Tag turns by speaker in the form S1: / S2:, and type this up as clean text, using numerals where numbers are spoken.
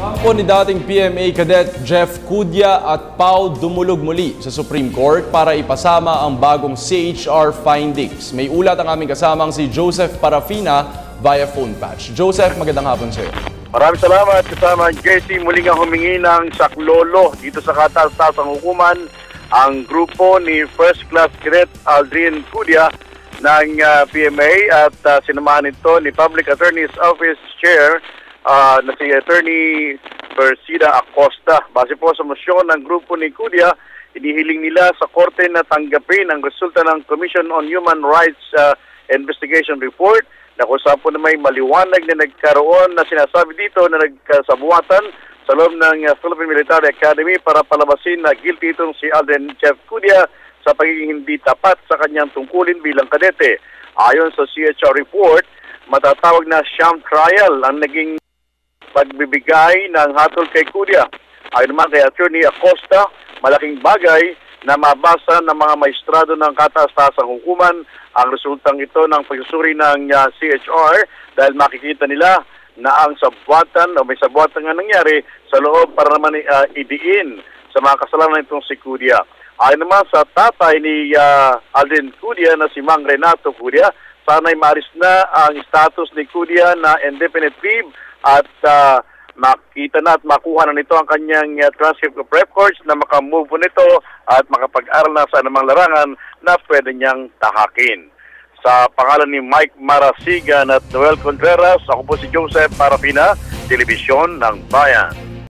S1: Kampo ni dating PMA Cadet Jeff Cudya at Pau dumulog muli sa Supreme Court para ipasama ang bagong CHR findings. May ulat ang aming kasamang si Joseph Parafina via phone patch. Joseph, magandang hapon sa iyo.
S2: Maraming salamat kasama JC. Muli nga humingi ng saklolo dito sa kataas-tasang hukuman ang grupo ni First Class Cadet Aldrin Cudya ng PMA at sinamahan ito ni Public Attorney's Office Chair na si Attorney Persida Acosta. Base po sa mosyon ng grupo ni Cudya, inihiling nila sa korte na tanggapin ang resulta ng Commission on Human Rights Investigation Report na kung saan po na may maliwanag na nagkaroon na sinasabi dito na nagkasabuatan sa loob ng Philippine Military Academy para palabasin na guilty itong si Aldrin Jeff Cudya sa pagiging hindi tapat sa kanyang tungkulin bilang kadete. Ayon sa CHR report, matatawag na sham trial ang naging pagbibigay ng hatol kay Cudya. Ayon naman kay Attorney Acosta, malaking bagay na mabasa ng mga maestrado ng kataas-tasang hukuman ang resultang ito ng pagsusuri ng CHR dahil makikita nila na ang sabuatan o may sabuatan nga nangyari sa loob para naman idiin sa mga kasalanan itong si Cudya. Ayon naman sa tatay ni Aldrin Cudya na si Mang Renato Cudya, sana'y maaris na ang status ni Cudya na indefinite leave at makita na at makuha na nito ang kanyang transcript of records na makamove po nito at makapag-aral na sa anumang larangan na pwede niyang tahakin. Sa pangalan ni Mike Marasigan at Noel Contreras, ako po si Joseph Parafina, Telebisyon ng Bayan.